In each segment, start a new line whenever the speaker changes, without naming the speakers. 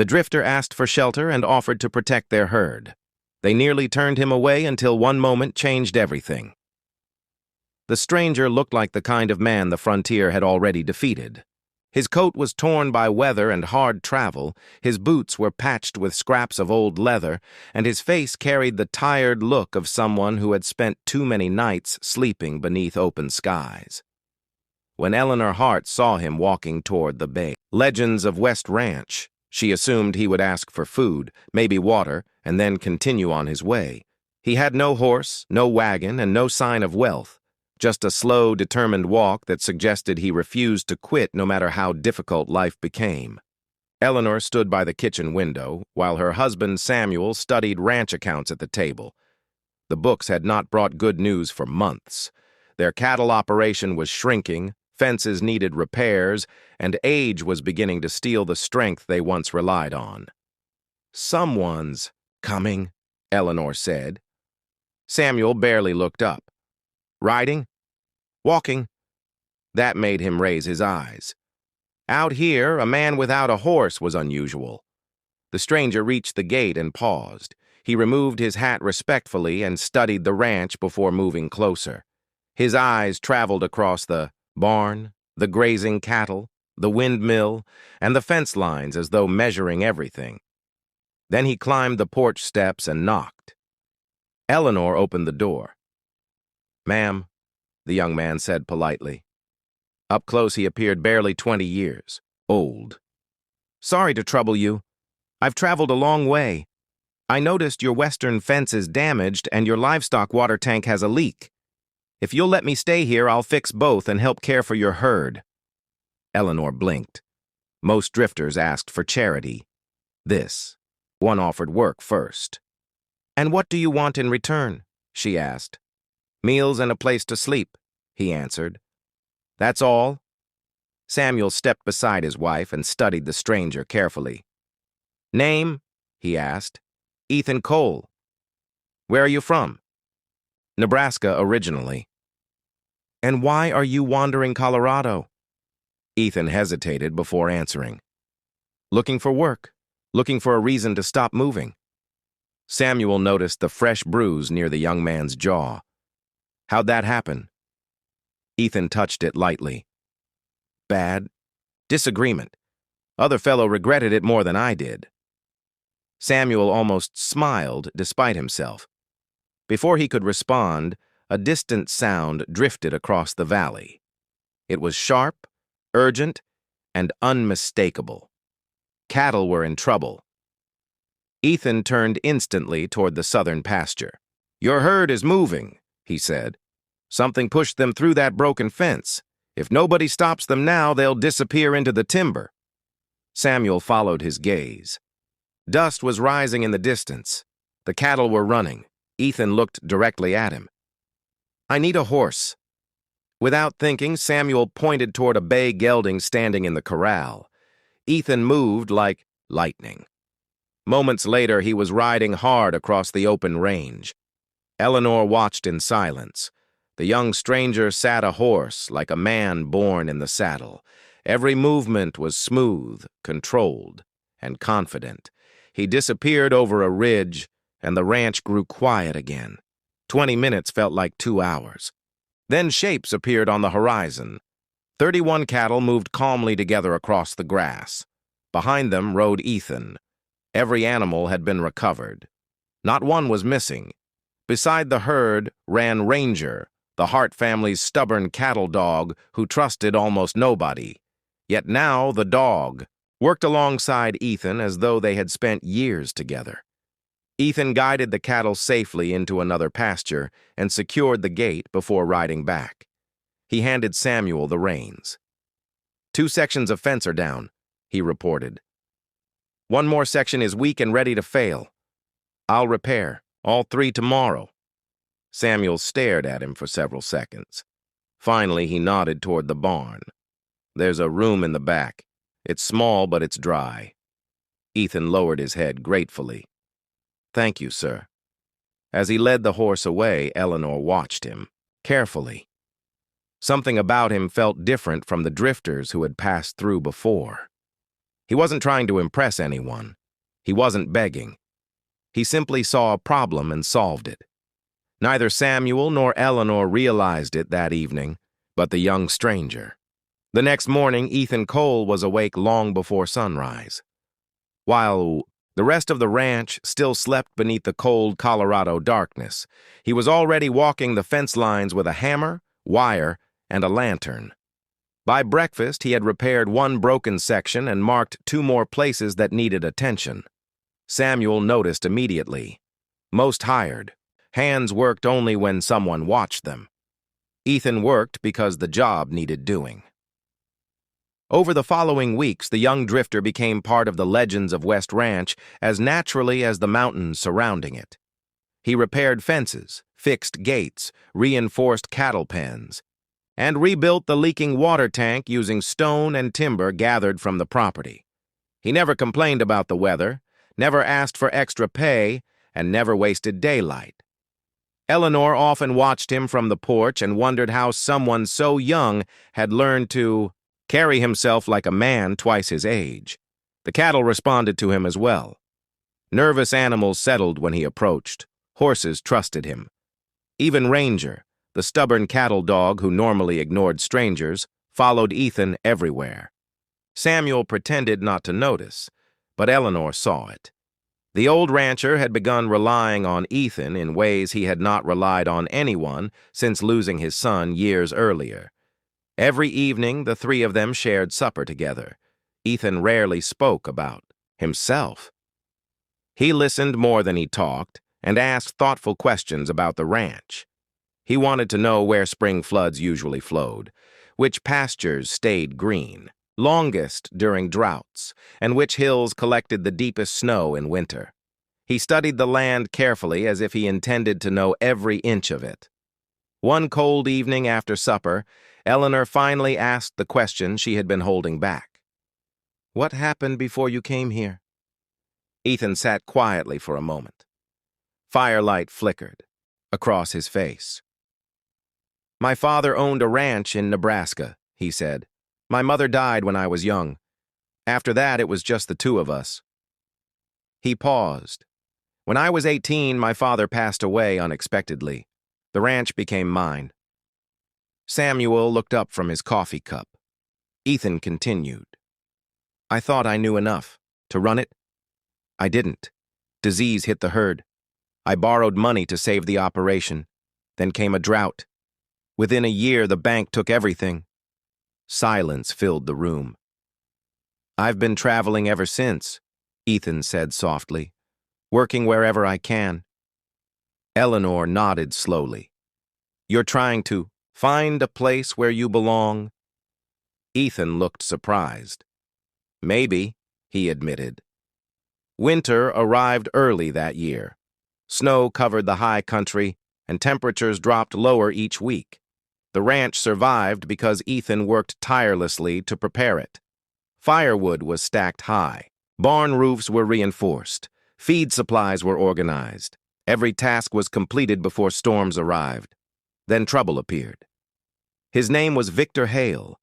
The drifter asked for shelter and offered to protect their herd. They nearly turned him away until one moment changed everything. The stranger looked like the kind of man the frontier had already defeated. His coat was torn by weather and hard travel, his boots were patched with scraps of old leather, and his face carried the tired look of someone who had spent too many nights sleeping beneath open skies. When Eleanor Hart saw him walking toward the bay, Legends of West Ranch, she assumed he would ask for food, maybe water, and then continue on his way. He had no horse, no wagon, and no sign of wealth. Just a slow, determined walk that suggested he refused to quit no matter how difficult life became. Eleanor stood by the kitchen window, while her husband Samuel studied ranch accounts at the table. The books had not brought good news for months. Their cattle operation was shrinking, fences needed repairs, and age was beginning to steal the strength they once relied on. "Someone's coming," Eleanor said. Samuel barely looked up. "Riding? Walking?" That made him raise his eyes. Out here, a man without a horse was unusual. The stranger reached the gate and paused. He removed his hat respectfully and studied the ranch before moving closer. His eyes traveled across the barn, the grazing cattle, the windmill, and the fence lines as though measuring everything. Then he climbed the porch steps and knocked. Eleanor opened the door. "Ma'am," the young man said politely. Up close he appeared barely 20 years, old. "Sorry to trouble you. I've traveled a long way. I noticed your western fence is damaged and your livestock water tank has a leak. If you'll let me stay here, I'll fix both and help care for your herd." Eleanor blinked. Most drifters asked for charity. One offered work first. "And what do you want in return?" she asked. "Meals and a place to sleep," he answered. "That's all?" Samuel stepped beside his wife and studied the stranger carefully. "Name?" he asked. "Ethan Cole." "Where are you from?" "Nebraska originally." "And why are you wandering Colorado?" Ethan hesitated before answering. "Looking for work. Looking for a reason to stop moving." Samuel noticed the fresh bruise near the young man's jaw. "How'd that happen?" Ethan touched it lightly. "Bad disagreement. Other fellow regretted it more than I did." Samuel almost smiled despite himself. Before he could respond, a distant sound drifted across the valley. It was sharp, urgent, and unmistakable. Cattle were in trouble. Ethan turned instantly toward the southern pasture. "Your herd is moving," he said. "Something pushed them through that broken fence. If nobody stops them now, they'll disappear into the timber." Samuel followed his gaze. Dust was rising in the distance. The cattle were running. Ethan looked directly at him. "I need a horse." Without thinking, Samuel pointed toward a bay gelding standing in the corral. Ethan moved like lightning. Moments later, he was riding hard across the open range. Eleanor watched in silence. The young stranger sat a horse like a man born in the saddle. Every movement was smooth, controlled, and confident. He disappeared over a ridge, and the ranch grew quiet again. 20 minutes felt like 2 hours. Then shapes appeared on the horizon. 31 cattle moved calmly together across the grass. Behind them rode Ethan. Every animal had been recovered. Not one was missing. Beside the herd ran Ranger, the Hart family's stubborn cattle dog who trusted almost nobody. Yet now the dog worked alongside Ethan as though they had spent years together. Ethan guided the cattle safely into another pasture and secured the gate before riding back. He handed Samuel the reins. 2 sections of fence are down, he reported. 1 more section is weak and ready to fail. I'll repair, all 3 tomorrow. Samuel stared at him for several seconds. Finally, he nodded toward the barn. There's a room in the back. It's small, but it's dry. Ethan lowered his head gratefully. Thank you, sir. As he led the horse away, Eleanor watched him, carefully. Something about him felt different from the drifters who had passed through before. He wasn't trying to impress anyone. He wasn't begging. He simply saw a problem and solved it. Neither Samuel nor Eleanor realized it that evening, but the young stranger. The next morning, Ethan Cole was awake long before sunrise. While the rest of the ranch still slept beneath the cold Colorado darkness, he was already walking the fence lines with a hammer, wire, and a lantern. By breakfast, he had repaired one broken section and marked 2 more places that needed attention. Samuel noticed immediately. Most hired. Hands worked only when someone watched them. Ethan worked because the job needed doing. Over the following weeks, the young drifter became part of the legends of West Ranch as naturally as the mountains surrounding it. He repaired fences, fixed gates, reinforced cattle pens, and rebuilt the leaking water tank using stone and timber gathered from the property. He never complained about the weather, never asked for extra pay, and never wasted daylight. Eleanor often watched him from the porch and wondered how someone so young had learned to carry himself like a man twice his age. The cattle responded to him as well. Nervous animals settled when he approached. Horses trusted him. Even Ranger, the stubborn cattle dog who normally ignored strangers, followed Ethan everywhere. Samuel pretended not to notice, but Eleanor saw it. The old rancher had begun relying on Ethan in ways he had not relied on anyone since losing his son years earlier. Every evening, the 3 of them shared supper together. Ethan rarely spoke about himself. He listened more than he talked and asked thoughtful questions about the ranch. He wanted to know where spring floods usually flowed, which pastures stayed green, longest during droughts, and which hills collected the deepest snow in winter. He studied the land carefully as if he intended to know every inch of it. One cold evening after supper, Eleanor finally asked the question she had been holding back. "What happened before you came here?" Ethan sat quietly for a moment. Firelight flickered across his face. "My father owned a ranch in Nebraska," he said. "My mother died when I was young. After that, it was just the 2 of us." He paused. "When I was 18, my father passed away unexpectedly. The ranch became mine." Samuel looked up from his coffee cup. Ethan continued. "I thought I knew enough to run it. I didn't. Disease hit the herd. I borrowed money to save the operation. Then came a drought. Within a year, the bank took everything." Silence filled the room. "I've been traveling ever since," Ethan said softly, "working wherever I can." Eleanor nodded slowly. "You're trying to find a place where you belong?" Ethan looked surprised. "Maybe," he admitted. Winter arrived early that year. Snow covered the high country, and temperatures dropped lower each week. The ranch survived because Ethan worked tirelessly to prepare it. Firewood was stacked high. Barn roofs were reinforced. Feed supplies were organized. Every task was completed before storms arrived. Then trouble appeared. His name was Victor Hale.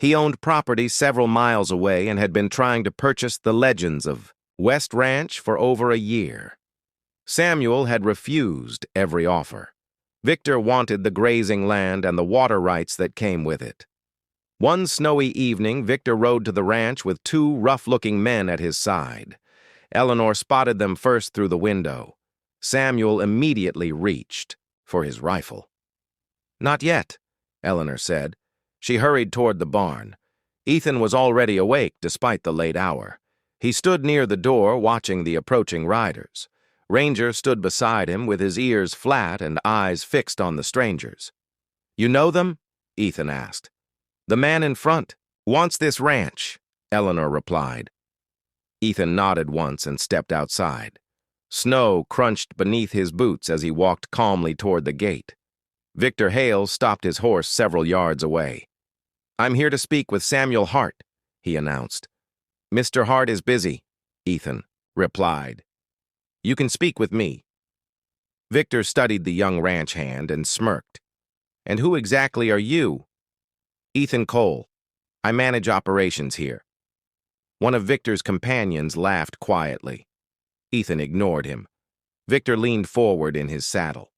He owned property several miles away and had been trying to purchase the legends of West Ranch for over a year. Samuel had refused every offer. Victor wanted the grazing land and the water rights that came with it. One snowy evening, Victor rode to the ranch with 2 rough-looking men at his side. Eleanor spotted them first through the window. Samuel immediately reached for his rifle. "Not yet," Eleanor said. She hurried toward the barn. Ethan was already awake despite the late hour. He stood near the door watching the approaching riders. Ranger stood beside him with his ears flat and eyes fixed on the strangers. "You know them?" Ethan asked. "The man in front wants this ranch," Eleanor replied. Ethan nodded once and stepped outside. Snow crunched beneath his boots as he walked calmly toward the gate. Victor Hale stopped his horse several yards away. "I'm here to speak with Samuel Hart," he announced. "Mr. Hart is busy," Ethan replied. "You can speak with me." Victor studied the young ranch hand and smirked. "And who exactly are you?" "Ethan Cole. I manage operations here." One of Victor's companions laughed quietly. Ethan ignored him. Victor leaned forward in his saddle.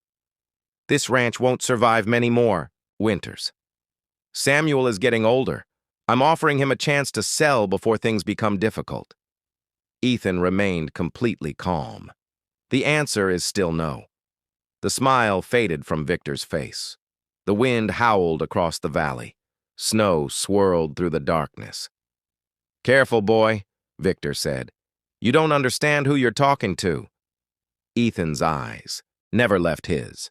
"This ranch won't survive many more winters. Samuel is getting older. I'm offering him a chance to sell before things become difficult." Ethan remained completely calm. The answer is still no. The smile faded from Victor's face. The wind howled across the valley. Snow swirled through the darkness. "Careful, boy," Victor said. "You don't understand who you're talking to." Ethan's eyes never left his.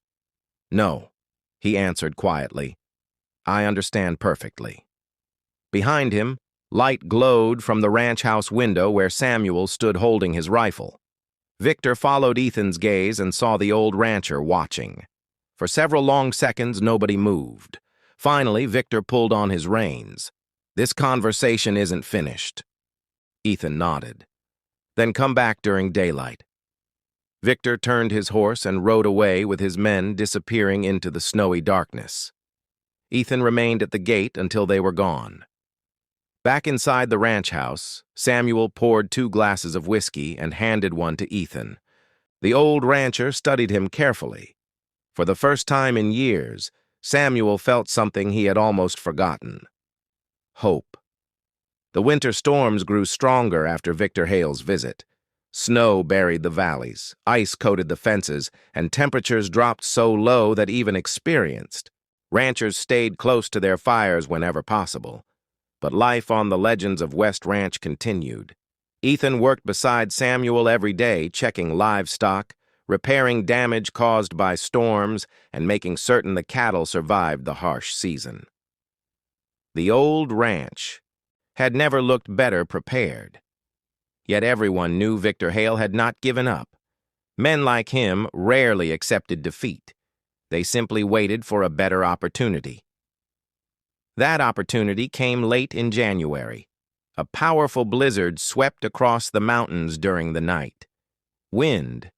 "No," he answered quietly. "I understand perfectly." Behind him, light glowed from the ranch house window where Samuel stood holding his rifle. Victor followed Ethan's gaze and saw the old rancher watching. For several long seconds, nobody moved. Finally, Victor pulled on his reins. "This conversation isn't finished." Ethan nodded. "Then come back during daylight." Victor turned his horse and rode away with his men disappearing into the snowy darkness. Ethan remained at the gate until they were gone. Back inside the ranch house, Samuel poured 2 glasses of whiskey and handed one to Ethan. The old rancher studied him carefully. For the first time in years, Samuel felt something he had almost forgotten: hope. The winter storms grew stronger after Victor Hale's visit. Snow buried the valleys, ice coated the fences, and temperatures dropped so low that even experienced ranchers stayed close to their fires whenever possible. But life on the Legends of West Ranch continued. Ethan worked beside Samuel every day, checking livestock, repairing damage caused by storms, and making certain the cattle survived the harsh season. The old ranch had never looked better prepared. Yet everyone knew Victor Hale had not given up. Men like him rarely accepted defeat. They simply waited for a better opportunity. That opportunity came late in January. A powerful blizzard swept across the mountains during the night. Wind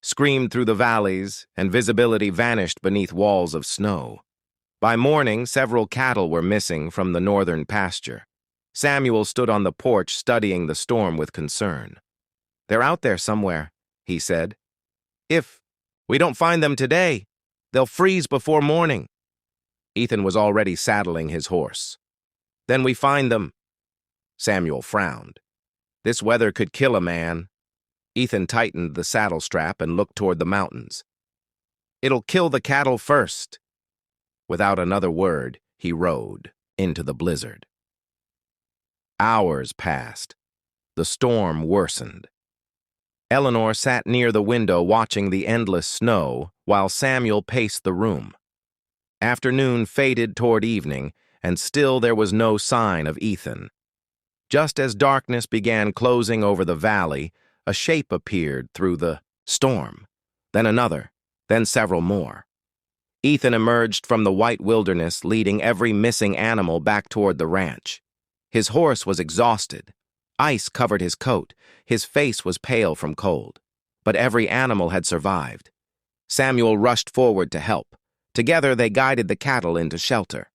screamed through the valleys, and visibility vanished beneath walls of snow. By morning, several cattle were missing from the northern pasture. Samuel stood on the porch studying the storm with concern. "They're out there somewhere," he said. "If we don't find them today, they'll freeze before morning." Ethan was already saddling his horse. "Then we find them." Samuel frowned. "This weather could kill a man." Ethan tightened the saddle strap and looked toward the mountains. "It'll kill the cattle first." Without another word, he rode into the blizzard. Hours passed. The storm worsened. Eleanor sat near the window watching the endless snow while Samuel paced the room. Afternoon faded toward evening, and still there was no sign of Ethan. Just as darkness began closing over the valley, a shape appeared through the storm, then another, then several more. Ethan emerged from the white wilderness, leading every missing animal back toward the ranch. His horse was exhausted. Ice covered his coat. His face was pale from cold. But every animal had survived. Samuel rushed forward to help. Together they guided the cattle into shelter.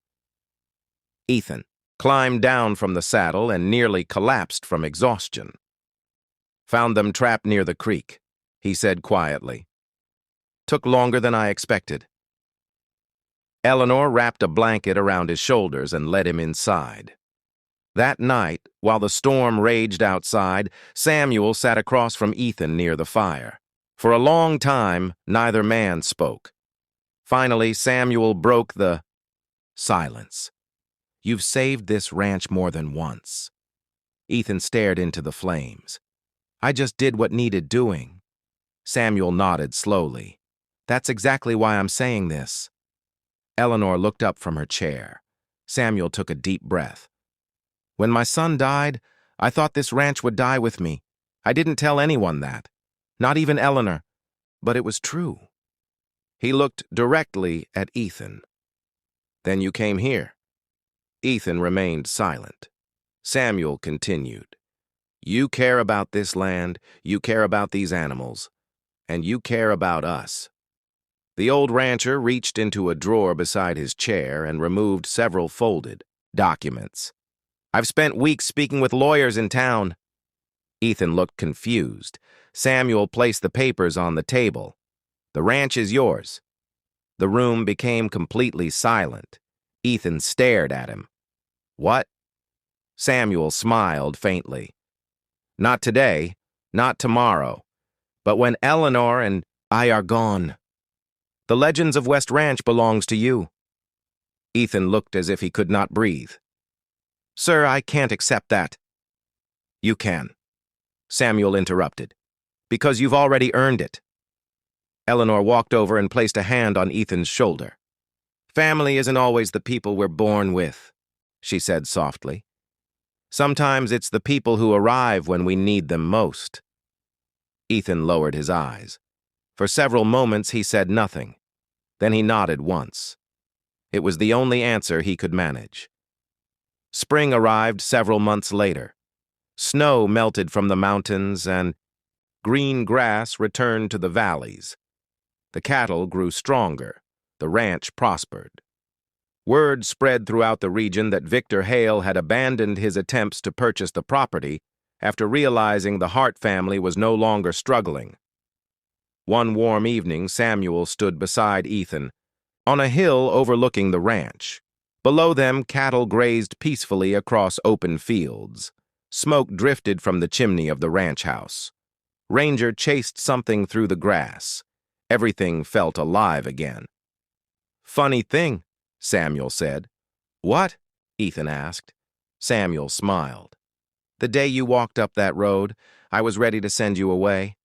Ethan climbed down from the saddle and nearly collapsed from exhaustion. "Found them trapped near the creek," he said quietly. "Took longer than I expected." Eleanor wrapped a blanket around his shoulders and led him inside. That night, while the storm raged outside, Samuel sat across from Ethan near the fire. For a long time, neither man spoke. Finally, Samuel broke the silence. "You've saved this ranch more than once." Ethan stared into the flames. "I just did what needed doing." Samuel nodded slowly. "That's exactly why I'm saying this." Eleanor looked up from her chair. Samuel took a deep breath. "When my son died, I thought this ranch would die with me. I didn't tell anyone that, not even Eleanor, but it was true." He looked directly at Ethan. "Then you came here." Ethan remained silent. Samuel continued. "You care about this land, you care about these animals, and you care about us." The old rancher reached into a drawer beside his chair and removed several folded documents. I've spent weeks speaking with lawyers in town. Ethan looked confused. Samuel placed the papers on the table. The ranch is yours. The room became completely silent. Ethan stared at him. What? Samuel smiled faintly. Not today, not tomorrow, but when Eleanor and I are gone. The Legends of West Ranch belongs to you. Ethan looked as if he could not breathe. Sir, I can't accept that. You can. Samuel interrupted. Because you've already earned it. Eleanor walked over and placed a hand on Ethan's shoulder. Family isn't always the people we're born with, she said softly. Sometimes it's the people who arrive when we need them most. Ethan lowered his eyes. For several moments he said nothing. Then he nodded once. It was the only answer he could manage. Spring arrived several months later. Snow melted from the mountains and green grass returned to the valleys. The cattle grew stronger. The ranch prospered. Word spread throughout the region that Victor Hale had abandoned his attempts to purchase the property after realizing the Hart family was no longer struggling. One warm evening, Samuel stood beside Ethan, on a hill overlooking the ranch. Below them, cattle grazed peacefully across open fields. Smoke drifted from the chimney of the ranch house. Ranger chased something through the grass. Everything felt alive again. Funny thing, Samuel said. What? Ethan asked. Samuel smiled. The day you walked up that road, I was ready to send you away.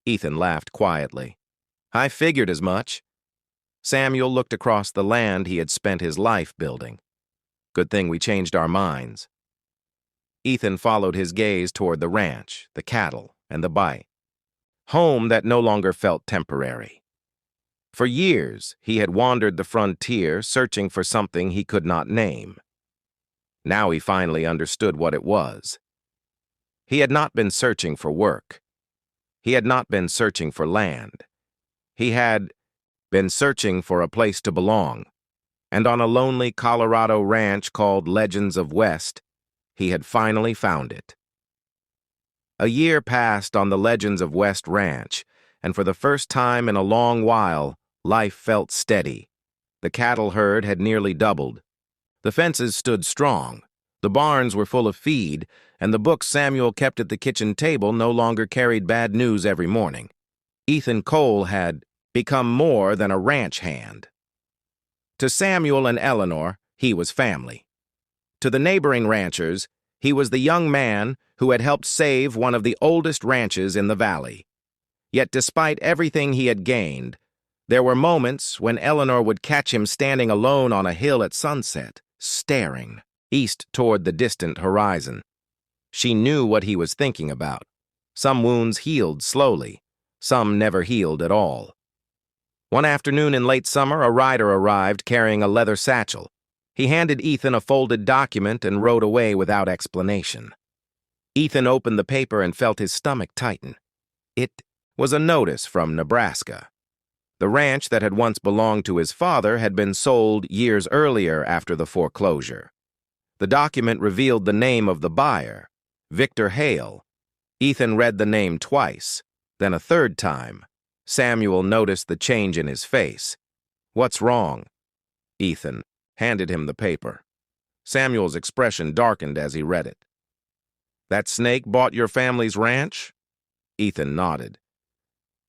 Ethan laughed quietly. I figured as much. Samuel looked across the land he had spent his life building. Good thing we changed our minds. Ethan followed his gaze toward the ranch, the cattle, and the bite. Home that no longer felt temporary. For years, he had wandered the frontier, searching for something he could not name. Now he finally understood what it was. He had not been searching for work. He had not been searching for land. He had been searching for a place to belong. And on a lonely Colorado ranch called Legends of West, he had finally found it. A year passed on the Legends of West Ranch, and for the first time in a long while, life felt steady. The cattle herd had nearly doubled. The fences stood strong. The barns were full of feed, and the books Samuel kept at the kitchen table no longer carried bad news every morning. Ethan Cole had become more than a ranch hand. To Samuel and Eleanor, he was family. To the neighboring ranchers, he was the young man who had helped save one of the oldest ranches in the valley. Yet despite everything he had gained, there were moments when Eleanor would catch him standing alone on a hill at sunset, staring east toward the distant horizon. She knew what he was thinking about. Some wounds healed slowly, some never healed at all. One afternoon in late summer, a rider arrived carrying a leather satchel. He handed Ethan a folded document and rode away without explanation. Ethan opened the paper and felt his stomach tighten. It was a notice from Nebraska. The ranch that had once belonged to his father had been sold years earlier after the foreclosure. The document revealed the name of the buyer, Victor Hale. Ethan read the name twice, then a third time. Samuel noticed the change in his face. What's wrong? Ethan handed him the paper. Samuel's expression darkened as he read it. That snake bought your family's ranch? Ethan nodded.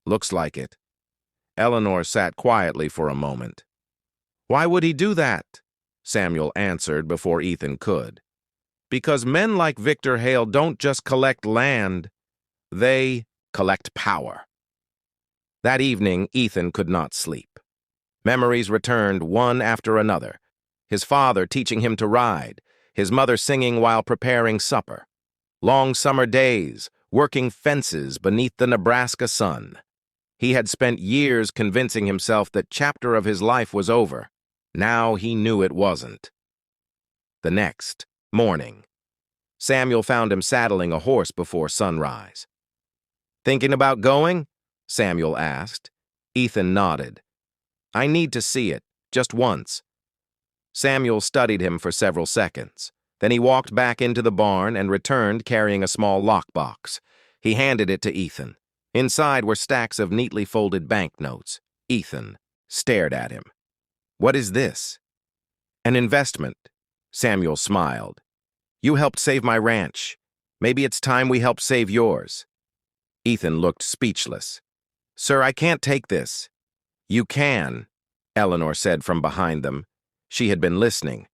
Looks like it. Eleanor sat quietly for a moment. Why would he do that? Samuel answered before Ethan could. Because men like Victor Hale don't just collect land, they collect power. That evening, Ethan could not sleep. Memories returned one after another. His father teaching him to ride, his mother singing while preparing supper. Long summer days, working fences beneath the Nebraska sun. He had spent years convincing himself that chapter of his life was over. Now he knew it wasn't. The next morning, Samuel found him saddling a horse before sunrise. Thinking about going? Samuel asked. Ethan nodded. I need to see it, just once. Samuel studied him for several seconds. Then he walked back into the barn and returned carrying a small lockbox. He handed it to Ethan. Inside were stacks of neatly folded banknotes. Ethan stared at him. "What is this?" "An investment." Samuel smiled. "You helped save my ranch. Maybe it's time we help save yours." Ethan looked speechless. "Sir, I can't take this." "You can," Eleanor said from behind them. She had been listening.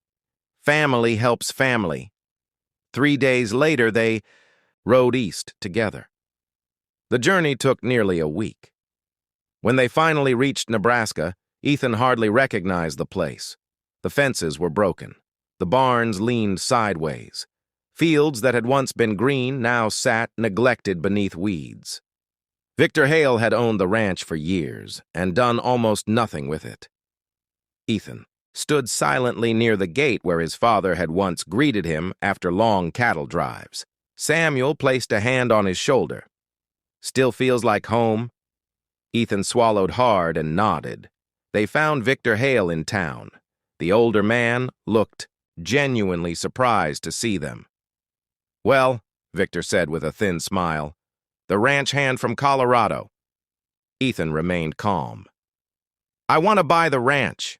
"Family helps family." 3 days later, they rode east together. The journey took nearly a week. When they finally reached Nebraska, Ethan hardly recognized the place. The fences were broken. The barns leaned sideways. Fields that had once been green now sat neglected beneath weeds. Victor Hale had owned the ranch for years and done almost nothing with it. Ethan stood silently near the gate where his father had once greeted him after long cattle drives. Samuel placed a hand on his shoulder. "Still feels like home?" Ethan swallowed hard and nodded. They found Victor Hale in town. The older man looked genuinely surprised to see them. "Well," Victor said with a thin smile, "the ranch hand from Colorado." Ethan remained calm. "I want to buy the ranch."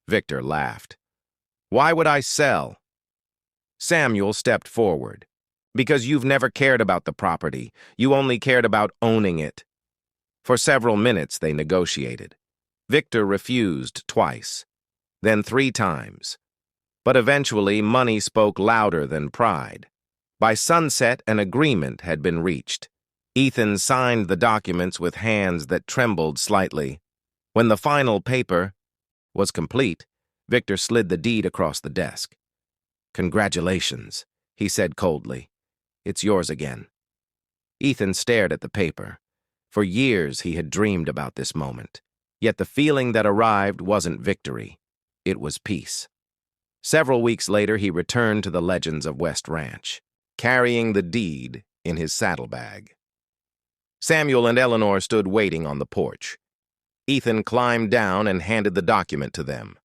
Victor laughed. "Why would I sell?" Samuel stepped forward. "Because you've never cared about the property. You only cared about owning it." For several minutes they negotiated. Victor refused twice, then 3 times. But eventually money spoke louder than pride. By sunset, an agreement had been reached. Ethan signed the documents with hands that trembled slightly. When the final paper was complete, Victor slid the deed across the desk. "Congratulations," he said coldly. "It's yours again." Ethan stared at the paper. For years he had dreamed about this moment. Yet the feeling that arrived wasn't victory. It was peace. Several weeks later, he returned to the Legends of West Ranch, carrying the deed in his saddlebag. Samuel and Eleanor stood waiting on the porch. Ethan climbed down and handed the document to them.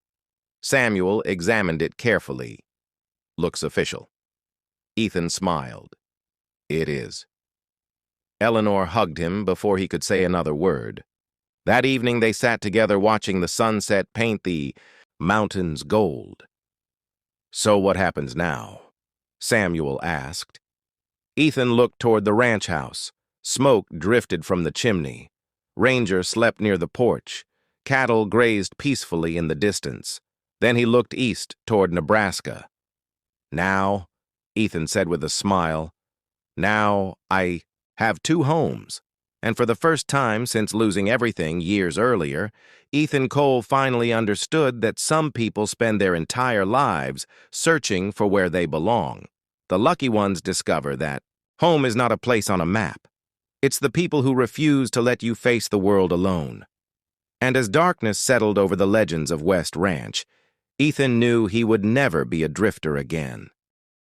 Samuel examined it carefully. "Looks official." Ethan smiled. "It is." Eleanor hugged him before he could say another word. That evening they sat together watching the sunset paint the mountains gold. "So what happens now?" Samuel asked. Ethan looked toward the ranch house. Smoke drifted from the chimney. Ranger slept near the porch. Cattle grazed peacefully in the distance. Then he looked east toward Nebraska. "Now," Ethan said with a smile, "now I have 2 homes." And for the first time since losing everything years earlier, Ethan Cole finally understood that some people spend their entire lives searching for where they belong. The lucky ones discover that home is not a place on a map. It's the people who refuse to let you face the world alone. And as darkness settled over the Legends of West Ranch, Ethan knew he would never be a drifter again.